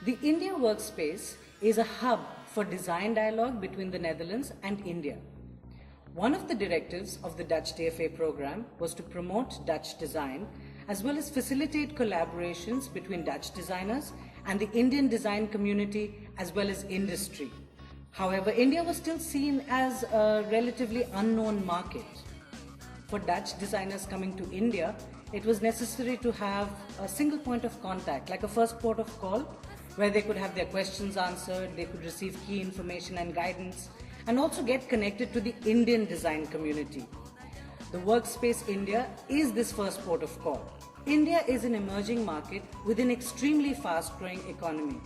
The India Workspace is a hub for design dialogue between the Netherlands and India. One of the directives of the Dutch DFA program was to promote Dutch design as well as facilitate collaborations between Dutch designers and the Indian design community as well as industry. However, India was still seen as a relatively unknown market. For Dutch designers coming to India, it was necessary to have a single point of contact, like a first port of call, where they could have their questions answered, they could receive key information and guidance, and also get connected to the Indian design community. The Workspace India is this first port of call. India is an emerging market with an extremely fast-growing economy.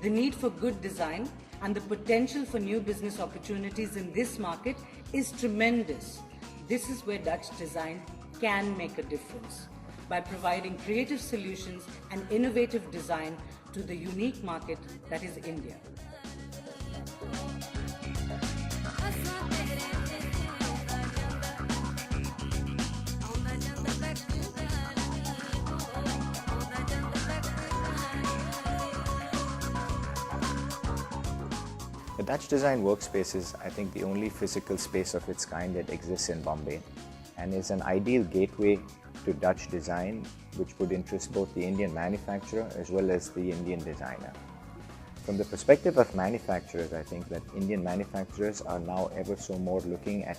The need for good design and the potential for new business opportunities in this market is tremendous. This is where Dutch design can make a difference by providing creative solutions and innovative design to the unique market that is India. The Dutch Design Workspace is, I think, the only physical space of its kind that exists in Bombay and is an ideal gateway to Dutch design, which would interest both the Indian manufacturer as well as the Indian designer. From the perspective of manufacturers, I think that Indian manufacturers are now ever so more looking at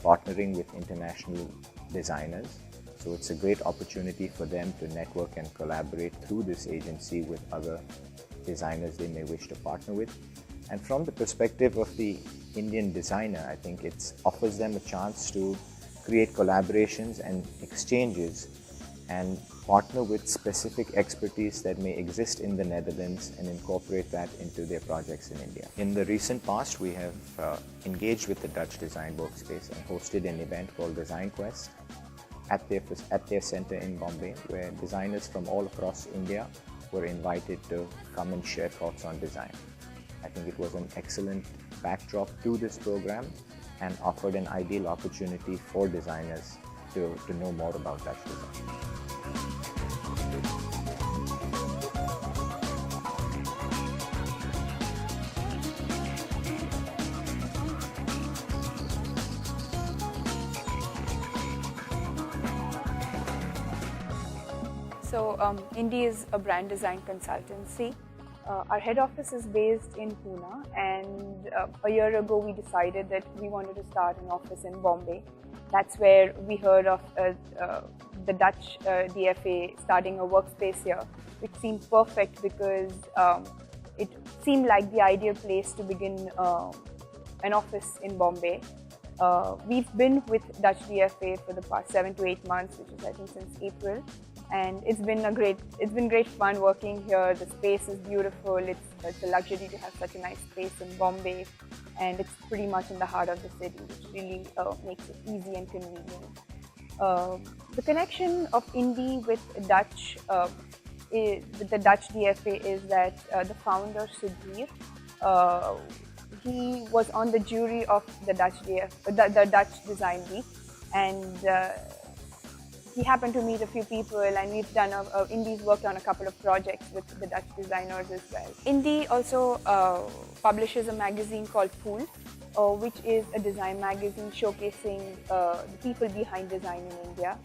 partnering with international designers. So it's a great opportunity for them to network and collaborate through this agency with other designers they may wish to partner with. And from the perspective of the Indian designer, I think it offers them a chance to create collaborations and exchanges and partner with specific expertise that may exist in the Netherlands and incorporate that into their projects in India. In the recent past, we have engaged with the Dutch Design Workspace and hosted an event called Design Quest at their center in Bombay, where designers from all across India were invited to come and share thoughts on design. I think it was an excellent backdrop to this program and offered an ideal opportunity for designers to know more about Dutch design. So, Indie is a brand design consultancy. Our head office is based in Pune, and a year ago we decided that we wanted to start an office in Bombay. That's where we heard of the Dutch DFA starting a workspace here, which seemed perfect because it seemed like the ideal place to begin an office in Bombay. We've been with Dutch DFA for the past 7 to 8 months, which is I think since April. And it's been great fun working here. The space is beautiful. It's a luxury to have such a nice space in Bombay, and it's pretty much in the heart of the city, which really makes it easy and convenient. The connection of Indie with the Dutch DFA is that the founder Sudhir, he was on the jury of the the Dutch Design Week, and he happened to meet a few people, and we've done Indie's worked on a couple of projects with the Dutch designers as well. Indie also publishes a magazine called Pool, which is a design magazine showcasing the people behind design in India.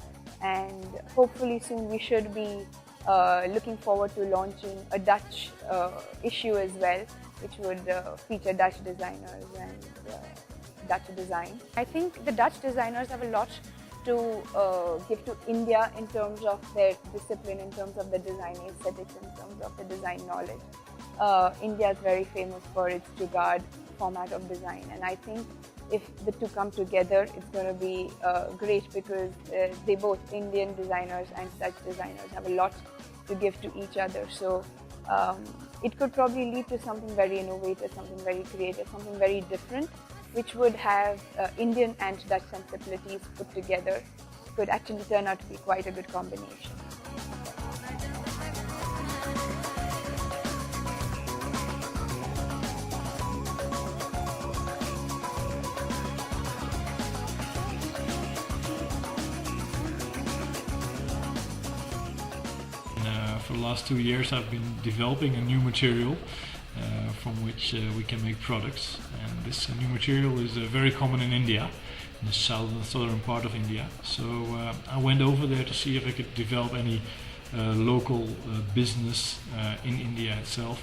And hopefully soon we should be looking forward to launching a Dutch issue as well, which would feature Dutch designers and Dutch design. I think the Dutch designers have a lot to give to India in terms of their discipline, in terms of the design aesthetics, in terms of the design knowledge. India is very famous for its Jugaad format of design, and I think if the two come together, it's going to be great because they both, Indian designers and Dutch designers, have a lot to give to each other. So it could probably lead to something very innovative, something very creative, something very different, which would have Indian and Dutch sensibilities put together. Could actually turn out to be quite a good combination. for the last 2 years I've been developing a new material from which we can make products, and this new material is very common in India, in the southern part of India. So I went over there to see if I could develop any local business in India itself.